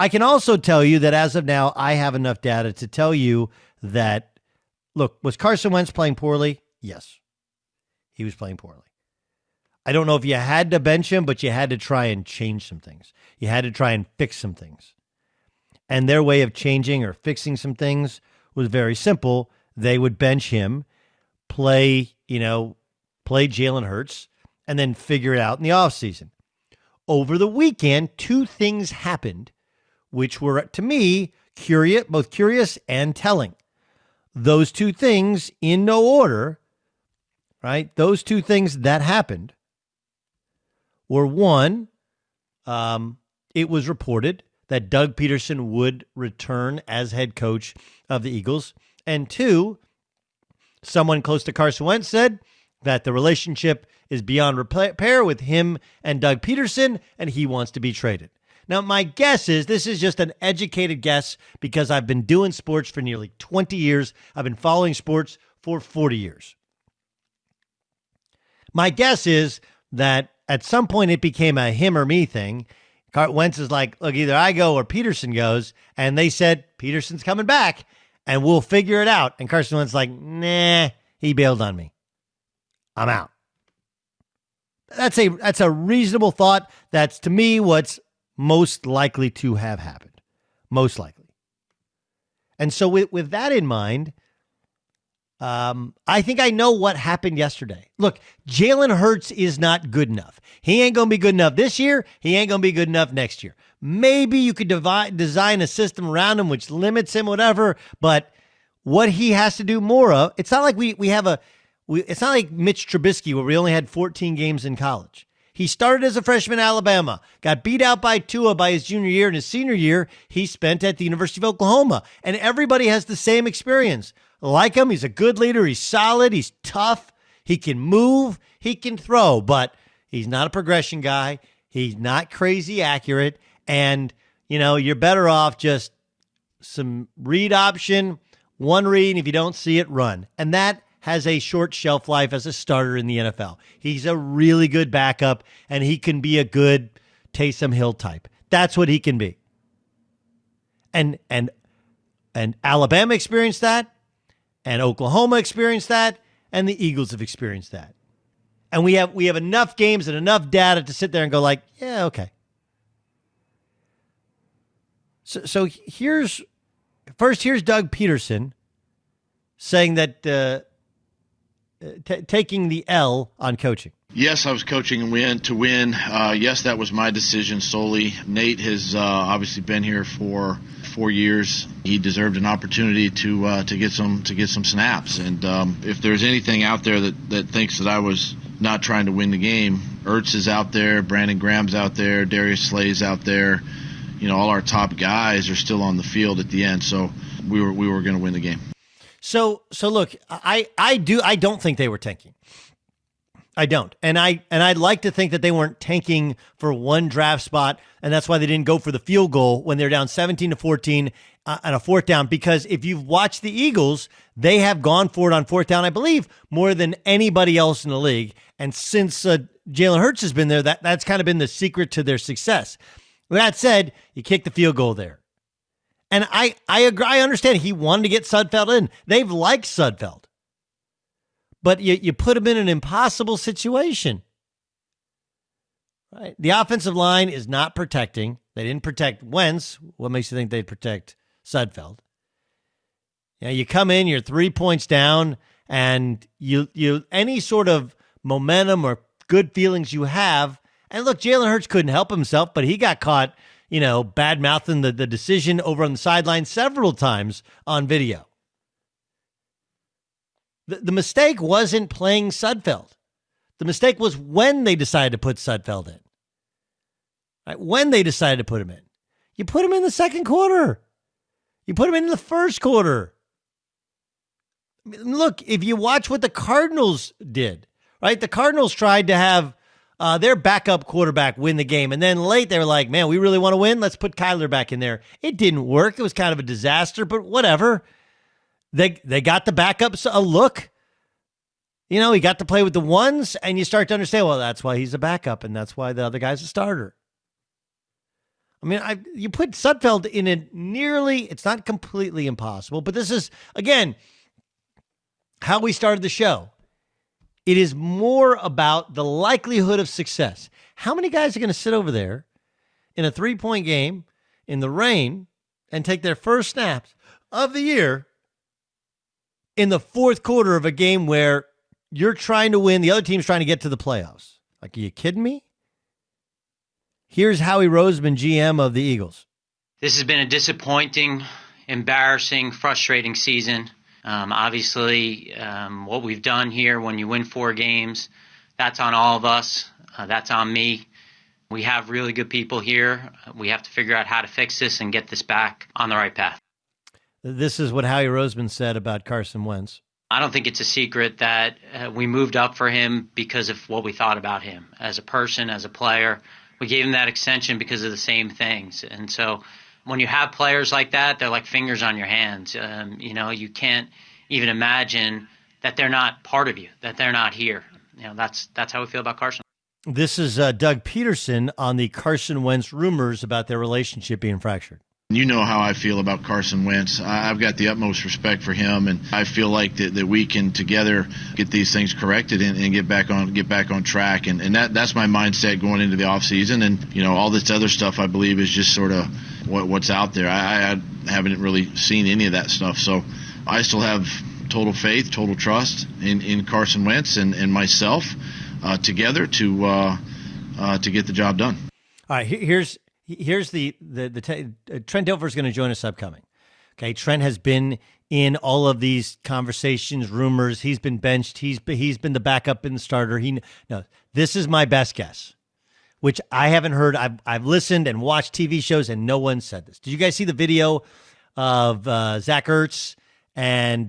I can also tell you that as of now, I have enough data to tell you that, look, was Carson Wentz playing poorly? Yes, he was playing poorly. I don't know if you had to bench him, but you had to try and change some things. You had to try and fix some things. And their way of changing or fixing some things was very simple. They would bench him, play Jalen Hurts, and then figure it out in the offseason. Over the weekend, two things happened, which were, to me, both curious and telling. Those two things, in no order, right? Those two things that happened were, one, it was reported that Doug Peterson would return as head coach of the Eagles. And two, someone close to Carson Wentz said that the relationship is beyond repair with him and Doug Peterson, and he wants to be traded. Now, my guess is this is just an educated guess because I've been doing sports for nearly 20 years. I've been following sports for 40 years. My guess is that at some point it became a him or me thing. Wentz is like, look, either I go or Peterson goes. And they said, Peterson's coming back and we'll figure it out. And Carson Wentz is like, nah, he bailed on me. I'm out. That's a reasonable thought. That's, to me, what's most likely to have happened. Most likely. And so with that in mind, I think I know what happened yesterday. Look, Jalen Hurts is not good enough. He ain't going to be good enough this year. He ain't going to be good enough next year. Maybe you could design a system around him which limits him, whatever. But what he has to do more of, it's not like it's not like Mitch Trubisky where we only had 14 games in college. He started as a freshman at Alabama, got beat out by Tua by his junior year, and his senior year he spent at the University of Oklahoma. And everybody has the same experience. Like him, he's a good leader, he's solid, he's tough, he can move, he can throw, but he's not a progression guy, he's not crazy accurate, and, you're better off just some read option, one read, and if you don't see it, run. And that has a short shelf life as a starter in the NFL. He's a really good backup, and he can be a good Taysom Hill type. That's what he can be. And Alabama experienced that, and Oklahoma experienced that, and the Eagles have experienced that. And we have enough games and enough data to sit there and go like, yeah, okay. So here's Doug Peterson saying that taking the L on coaching. Yes, I was coaching to win. Yes, that was my decision solely. Nate has obviously been here for 4 years. He deserved an opportunity to get some snaps. And if there's anything out there that thinks that I was not trying to win the game, Ertz is out there, Brandon Graham's out there, Darius Slay's out there. All our top guys are still on the field at the end. So we were going to win the game. So look, I don't think they were tanking. I don't. And I'd like to think that they weren't tanking for one draft spot, and that's why they didn't go for the field goal when they're down 17-14 on a fourth down, because if you've watched the Eagles, they have gone for it on fourth down, I believe, more than anybody else in the league. And since Jalen Hurts has been there, that's kind of been the secret to their success. With that said, you kick the field goal there. And I agree. I understand he wanted to get Sudfeld in. They've liked Sudfeld. But you put him in an impossible situation. Right? The offensive line is not protecting. They didn't protect Wentz. What makes you think they'd protect Sudfeld? You come in, you're 3 points down, and you any sort of momentum or good feelings you have. And look, Jalen Hurts couldn't help himself, but he got caught, bad-mouthing the decision over on the sideline several times on video. The mistake wasn't playing Sudfeld. The mistake was when they decided to put Sudfeld in. Right? When they decided to put him in. You put him in the second quarter. You put him in the first quarter. Look, if you watch what the Cardinals did, right? The Cardinals tried to have their backup quarterback win the game. And then late, they were like, man, we really want to win. Let's put Kyler back in there. It didn't work. It was kind of a disaster, but whatever. They got the backups a look. He got to play with the ones, and you start to understand, well, that's why he's a backup, and that's why the other guy's a starter. I mean, you put Sudfeld in it nearly, it's not completely impossible, but this is, again, how we started the show. It is more about the likelihood of success. How many guys are going to sit over there in a 3-point game in the rain and take their first snaps of the year in the fourth quarter of a game where you're trying to win, the other team's trying to get to the playoffs? Like, are you kidding me? Here's Howie Roseman, GM of the Eagles. This has been a disappointing, embarrassing, frustrating season. Obviously, what we've done here, when you win 4 games, that's on all of us. That's on me. We have really good people here. We have to figure out how to fix this and get this back on the right path. This is what Howie Roseman said about Carson Wentz. I don't think it's a secret that we moved up for him because of what we thought about him as a person, as a player. We gave him that extension because of the same things. And so when you have players like that, they're like fingers on your hands. You can't even imagine that they're not part of you, that they're not here. That's how we feel about Carson. This is Doug Peterson on the Carson Wentz rumors about their relationship being fractured. You know how I feel about Carson Wentz. I've got the utmost respect for him, and I feel like that we can together get these things corrected and get back on track. And that's my mindset going into the offseason. And all this other stuff, I believe, is just sort of what's out there. I haven't really seen any of that stuff, so I still have total faith, total trust in Carson Wentz and myself together to get the job done. All right, here's the Trent Dilfer is going to join us upcoming. Okay, Trent has been in all of these conversations, rumors. He's been benched. He's been the backup and the starter. This is my best guess, which I haven't heard. I've listened and watched TV shows, and no one said this. Did you guys see the video of Zach Ertz and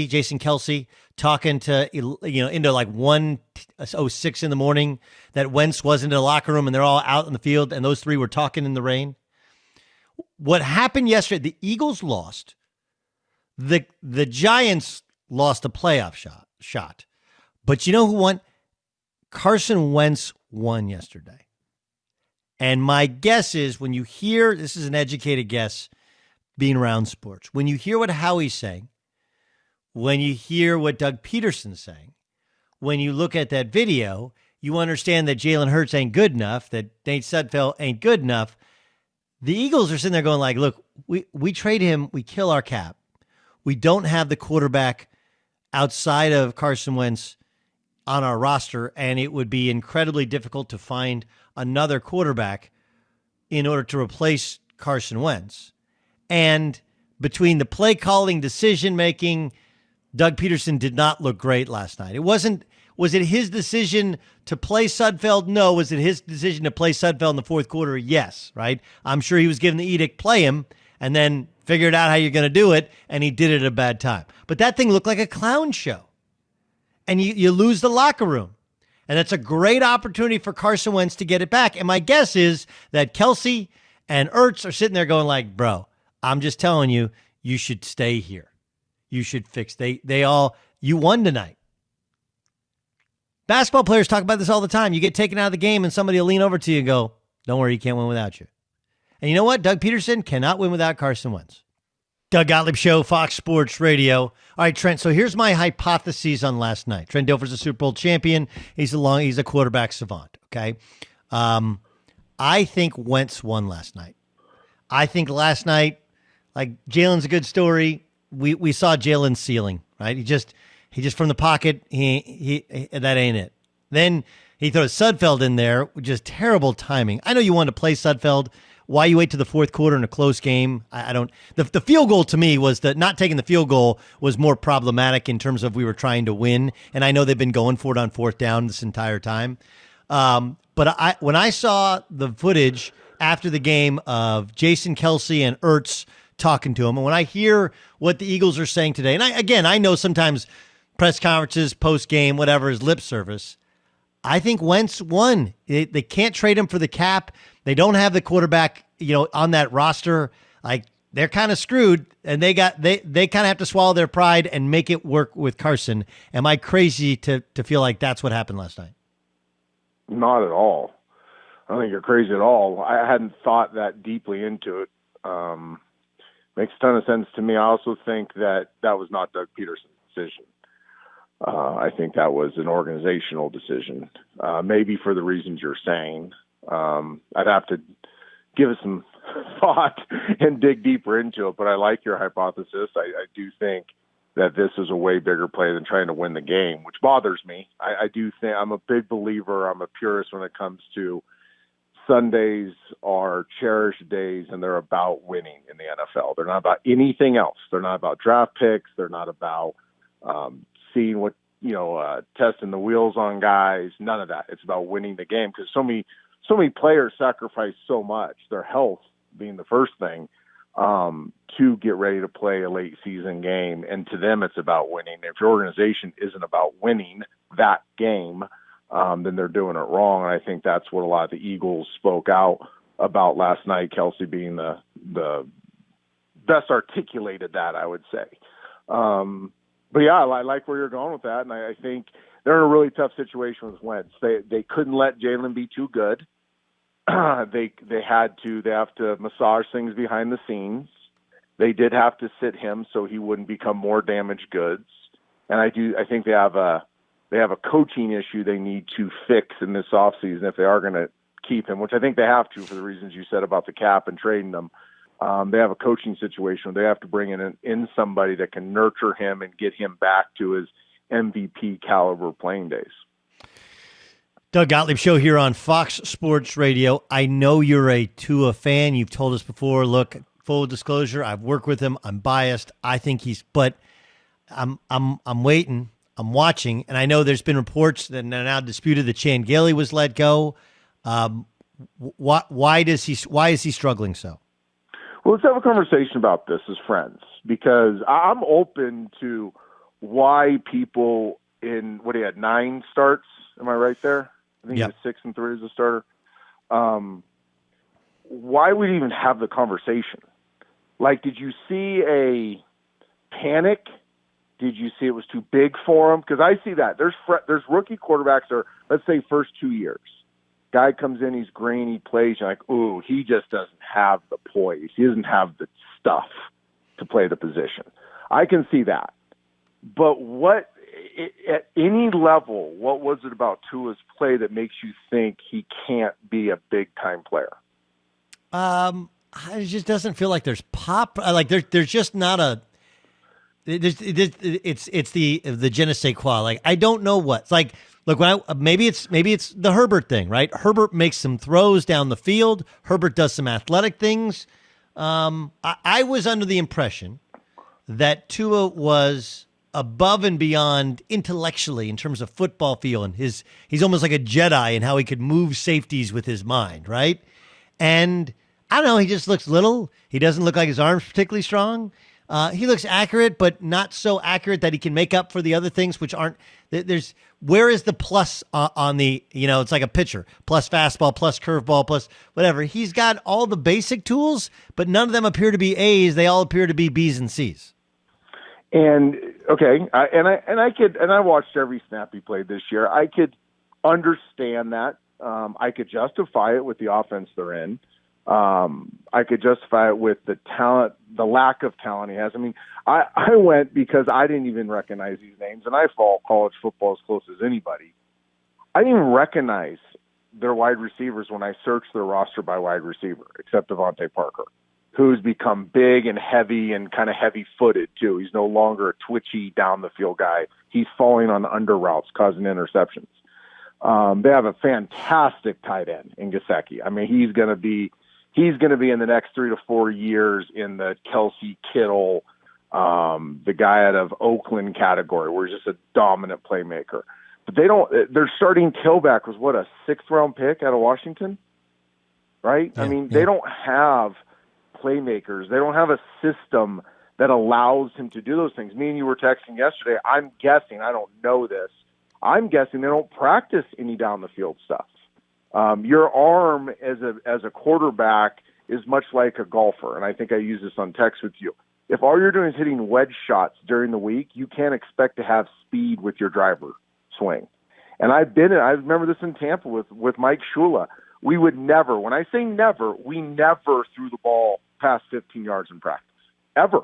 Jason Kelsey talking to into like 1:06 in the morning that Wentz wasn't in the locker room and they're all out in the field and those three were talking in the rain? What happened yesterday? The Eagles lost. The Giants lost a playoff shot. But you know who won? Carson Wentz won yesterday. And my guess is, when you hear, this is an educated guess being around sports, when you hear what Howie's saying, when you hear what Doug Peterson's saying, when you look at that video, you understand that Jalen Hurts ain't good enough, that Nate Sudfeld ain't good enough. The Eagles are sitting there going like, look, we trade him, we kill our cap. We don't have the quarterback outside of Carson Wentz on our roster, and it would be incredibly difficult to find another quarterback in order to replace Carson Wentz. And between the play calling, decision making, Doug Peterson did not look great last night. Was it his decision to play Sudfeld? No. Was it his decision to play Sudfeld in the fourth quarter? Yes, right? I'm sure he was given the edict, play him, and then figured out how you're going to do it, and he did it at a bad time. But that thing looked like a clown show. And you lose the locker room. And that's a great opportunity for Carson Wentz to get it back. And my guess is that Kelsey and Ertz are sitting there going like, bro, I'm just telling you, you should stay here. You should fix. You won tonight. Basketball players talk about this all the time. You get taken out of the game and somebody will lean over to you and go, don't worry, you can't win without you. And you know what? Doug Peterson cannot win without Carson Wentz. Doug Gottlieb Show, Fox Sports Radio. All right, Trent, so here's my hypotheses on last night. Trent Dilfer's a Super Bowl champion. He's a quarterback savant, okay? I think Wentz won last night. I think last night, like, Jalen's a good story. We saw Jalen's ceiling, right? He just from the pocket, he that ain't it. Then he throws Sudfeld in there, just terrible timing. I know you wanted to play Sudfeld. Why you wait to the fourth quarter in a close game? I don't. The field goal to me was that not taking the field goal was more problematic in terms of we were trying to win. And I know they've been going for it on fourth down this entire time. But when I saw the footage after the game of Jason Kelsey and Ertz talking to him, and when I hear what the Eagles are saying today, and I know sometimes press conferences, post game, whatever is lip service. I think Wentz won. They can't trade him for the cap. They don't have the quarterback, on that roster. Like, they're kind of screwed, and they kind of have to swallow their pride and make it work with Carson. Am I crazy to feel like that's what happened last night? Not at all. I don't think you're crazy at all. I hadn't thought that deeply into it. Makes a ton of sense to me. I also think that was not Doug Peterson's decision. I think that was an organizational decision, maybe for the reasons you're saying. I'd have to give it some thought and dig deeper into it, but I like your hypothesis. I do think that this is a way bigger play than trying to win the game, which bothers me. I do think I'm a big believer. I'm a purist when it comes to Sundays are cherished days, and they're about winning in the NFL. They're not about anything else. They're not about draft picks. They're not about seeing what, testing the wheels on guys. None of that. It's about winning the game, because so many players sacrifice so much, their health being the first thing, to get ready to play a late season game. And to them, it's about winning. If your organization isn't about winning that game, then they're doing it wrong. And I think that's what a lot of the Eagles spoke out about last night, Kelsey being the best articulated that, I would say. But yeah, I like where you're going with that. And I think they're in a really tough situation with Wentz. They couldn't let Jalen be too good. They have to massage things behind the scenes. They did have to sit him so he wouldn't become more damaged goods. And I think they have a coaching issue they need to fix in this offseason if they are going to keep him, which I think they have to for the reasons you said about the cap and trading them. They have a coaching situation where they have to bring in somebody that can nurture him and get him back to his MVP caliber playing days. Doug Gottlieb Show here on Fox Sports Radio. I know you're a Tua fan. You've told us before. Look, full disclosure, I've worked with him. I'm biased. I think but I'm waiting. I'm watching, and I know there's been reports that are now disputed that Chan Gailey was let go. Why is he struggling so? Well, let's have a conversation about this as friends, because I'm open to why people in what he had 9 starts. Am I right there? I think Yep. he was 6-3 as a starter. Why would you even have the conversation? Like, did you see a panic? Did you see it was too big for him? Because I see that. There's rookie quarterbacks that are, let's say, first 2 years. Guy comes in, he's green, he plays, you're like, ooh, he just doesn't have the poise. He doesn't have the stuff to play the position. I can see that. But at any level, what was it about Tua's play that makes you think he can't be a big-time player? It just doesn't feel like there's pop. Like there's just not a. It's the je ne sais quoi. Like, I don't know what. It's like, look, maybe it's the Herbert thing, right? Herbert makes some throws down the field. Herbert does some athletic things. I was under the impression that Tua was above and beyond intellectually in terms of football feel, and he's almost like a Jedi in how he could move safeties with his mind, right? And I don't know, he just looks little. He doesn't look like his arm's particularly strong. He looks accurate, but not so accurate that he can make up for the other things, which aren't. Where is the plus on the, it's like a pitcher, plus fastball, plus curveball, plus whatever. He's got all the basic tools, but none of them appear to be A's. They all appear to be B's and C's. And okay, I watched every snap he played this year. I could understand that. I could justify it with the offense they're in. I could justify it with the talent, the lack of talent he has. I mean, I went because I didn't even recognize these names, and I follow college football as close as anybody. I didn't even recognize their wide receivers when I searched their roster by wide receiver, except Devontae Parker, who's become big and heavy and kind of heavy-footed too. He's no longer a twitchy down-the-field guy. He's falling on under routes, causing interceptions. They have a fantastic tight end in Gesicki. I mean, he's going to be in the next 3 to 4 years in the Kelsey Kittle, the guy out of Oakland category, where he's just a dominant playmaker. But their starting tailback was a 6th-round pick out of Washington, right? Yeah, I mean, they don't have playmakers. They don't have a system that allows him to do those things. Me and you were texting yesterday. I'm guessing, I don't know this, I'm guessing they don't practice any down the field stuff. Your arm as a quarterback is much like a golfer, and I think I use this on text with you. If all you're doing is hitting wedge shots during the week, you can't expect to have speed with your driver swing. And I remember this in Tampa with Mike Shula. we would never, when I say never, we never threw the ball past 15 yards in practice, ever.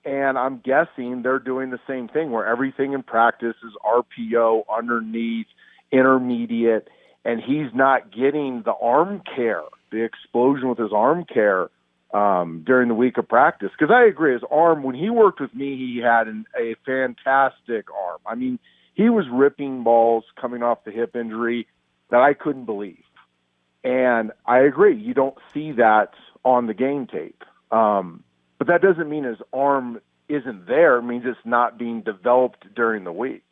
And I'm guessing they're doing the same thing where everything in practice is RPO, underneath, intermediate, and he's not getting the arm care, the explosion with his arm care during the week of practice. Because I agree, his arm, when he worked with me, he had a fantastic arm. I mean, he was ripping balls coming off the hip injury that I couldn't believe. And I agree, you don't see that on the game tape. But that doesn't mean his arm isn't there. It means it's not being developed during the week.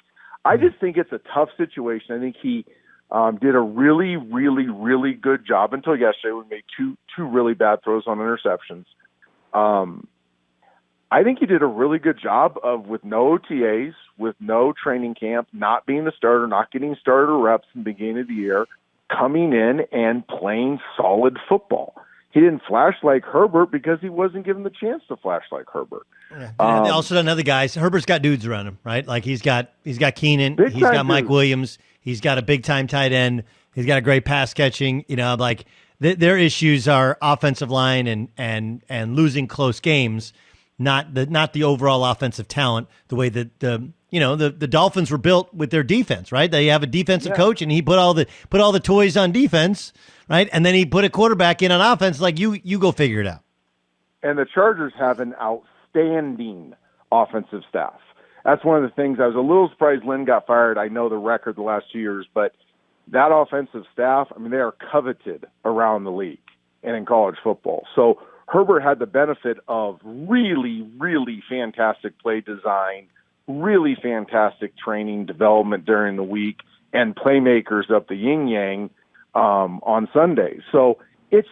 I just think it's a tough situation. I think he did a really, really, really good job until yesterday. We made two really bad throws on interceptions. I think he did a really good job of, with no OTAs, with no training camp, not being the starter, not getting starter reps in the beginning of the year, coming in and playing solid football. He didn't flash like Herbert because he wasn't given the chance to flash like Herbert. Yeah. And also done other guys. Herbert's got dudes around him, right? Like he's got Keenan, he's got Mike Williams, he's got a big time tight end, he's got a great pass catching. You know, like their issues are offensive line and losing close games, not the overall offensive talent. The way that the Dolphins were built with their defense, right? They have a defensive coach, and he put all the toys on defense, right? And then he put a quarterback in on offense. Like you go figure it out. And the Chargers have an outstanding offensive staff. That's one of the things I was a little surprised Lynn got fired. I know the record the last 2 years, but that offensive staff, I mean, they are coveted around the league and in college football. So Herbert had the benefit of really, really fantastic play design, really fantastic training development during the week, and playmakers up the yin-yang on Sundays. So it's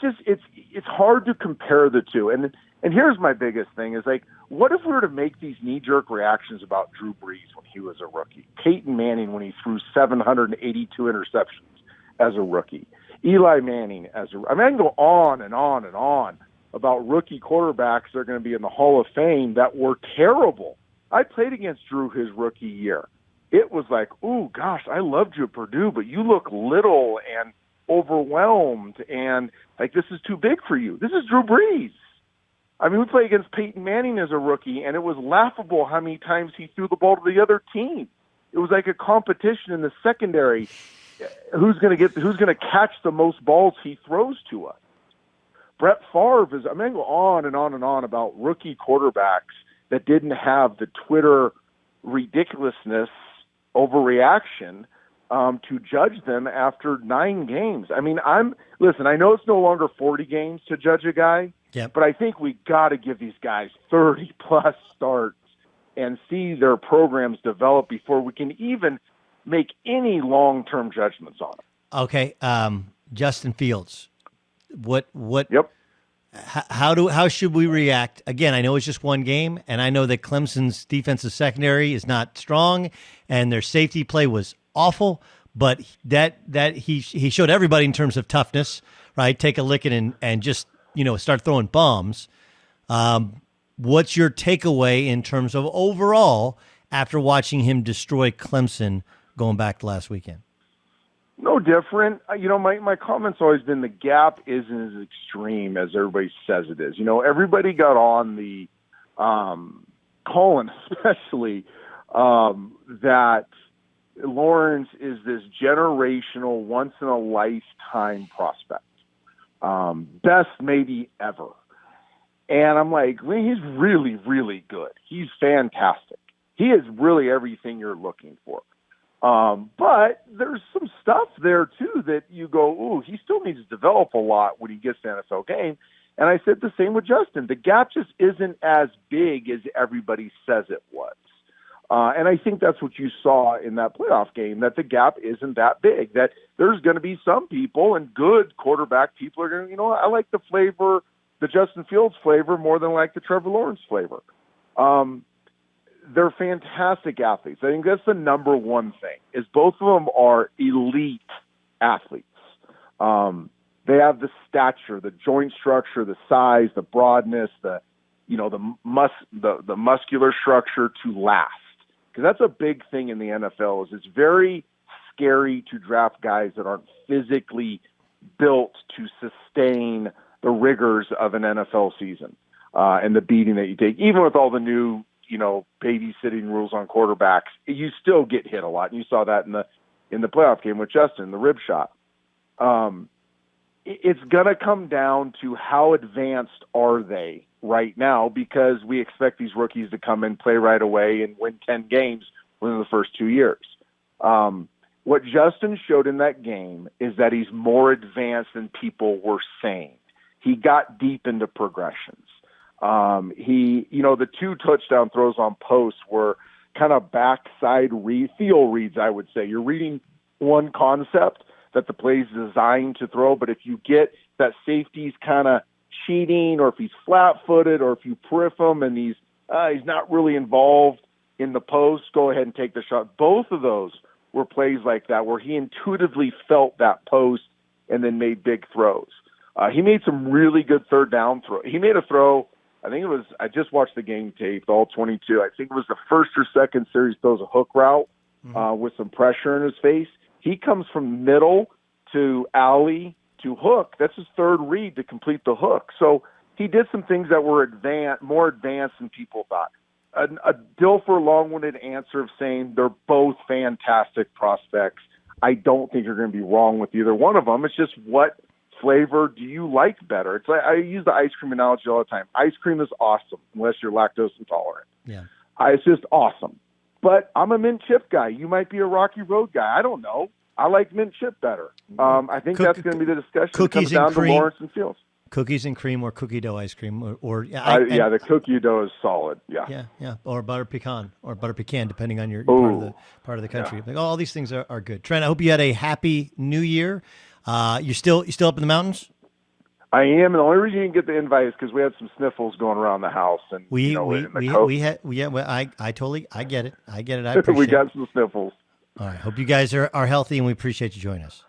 hard to compare the two. And here's my biggest thing is, like, what if we were to make these knee-jerk reactions about Drew Brees when he was a rookie, Peyton Manning when he threw 782 interceptions as a rookie, Eli Manning I can go on and on and on about rookie quarterbacks that are going to be in the Hall of Fame that were terrible. I played against Drew his rookie year. It was like, ooh, gosh, I loved you at Purdue, but you look little and overwhelmed, and like, this is too big for you. This is Drew Brees. I mean, we played against Peyton Manning as a rookie, and it was laughable how many times he threw the ball to the other team. It was like a competition in the secondary. Who's going to catch the most balls he throws to us? Brett Favre is, I mean, I go on and on and on about rookie quarterbacks that didn't have the Twitter ridiculousness overreaction to judge them after 9 games. I mean, listen, I know it's no longer 40 games to judge a guy, but I think we got to give these guys 30-plus starts and see their programs develop before we can even make any long-term judgments on them. Okay, Justin Fields. What? Yep. How should we react? Again, I know it's just one game, and I know that Clemson's defensive secondary is not strong, and their safety play was awful. But that he showed everybody in terms of toughness, right? Take a licking and just start throwing bombs. What's your takeaway in terms of overall after watching him destroy Clemson going back to last weekend? No different. My comment's always been the gap isn't as extreme as everybody says it is. Everybody got on the Colin especially that Lawrence is this generational, once-in-a-lifetime prospect. Best maybe ever. And I'm like, he's really, really good. He's fantastic. He is really everything you're looking for. But there's some stuff there, too, that you go, ooh, he still needs to develop a lot when he gets to the NFL game. And I said the same with Justin. The gap just isn't as big as everybody says it was. And I think that's what you saw in that playoff game, that the gap isn't that big, that there's going to be some people, and good quarterback people are going to, I like the flavor, the Justin Fields flavor, more than like the Trevor Lawrence flavor. They're fantastic athletes. I think that's the number one thing, is both of them are elite athletes. They have the stature, the joint structure, the size, the broadness, the muscular structure to last. Because that's a big thing in the NFL. Is it's very scary to draft guys that aren't physically built to sustain the rigors of an NFL season and the beating that you take. Even with all the new, babysitting rules on quarterbacks, you still get hit a lot. And you saw that in the playoff game with Justin, the rib shot. It's going to come down to how advanced are they right now, because we expect these rookies to come in, play right away, and win 10 games within the first 2 years. What Justin showed in that game is that he's more advanced than people were saying. He got deep into progressions. The 2 touchdown throws on posts were kind of backside feel reads, I would say. You're reading one concept that the play's designed to throw, but if you get that safety's kind of cheating, or if he's flat-footed, or if you priff him and he's not really involved in the post, go ahead and take the shot. Both of those were plays like that where he intuitively felt that post and then made big throws. He made some really good third down throws. He made a throw, I just watched the game tape, all 22. I think it was the first or second series throws a hook route with some pressure in his face. He comes from middle to alley to hook. That's his third read to complete the hook. So he did some things that were more advanced than people thought. A Dilfer long-winded answer of saying they're both fantastic prospects. I don't think you're going to be wrong with either one of them. It's just, what flavor do you like better? It's like, I use the ice cream analogy all the time. Ice cream is awesome unless you're lactose intolerant. Yeah. It's just awesome. But I'm a mint chip guy. You might be a Rocky Road guy. I don't know. I like mint chip better. I think that's going to be the discussion. Cookies it comes down and cream. To Lawrence and Fields. Cookies and cream or cookie dough ice cream the cookie dough is solid. Yeah. Yeah. Or butter pecan depending on your part of the country. Yeah. Like, all these things are good. Trent, I hope you had a happy New Year. You still up in the mountains? I am, and the only reason you didn't get the invite is because we had some sniffles going around the house, and I get it. I appreciate we got some sniffles. All right. Hope you guys are healthy, and we appreciate you joining us.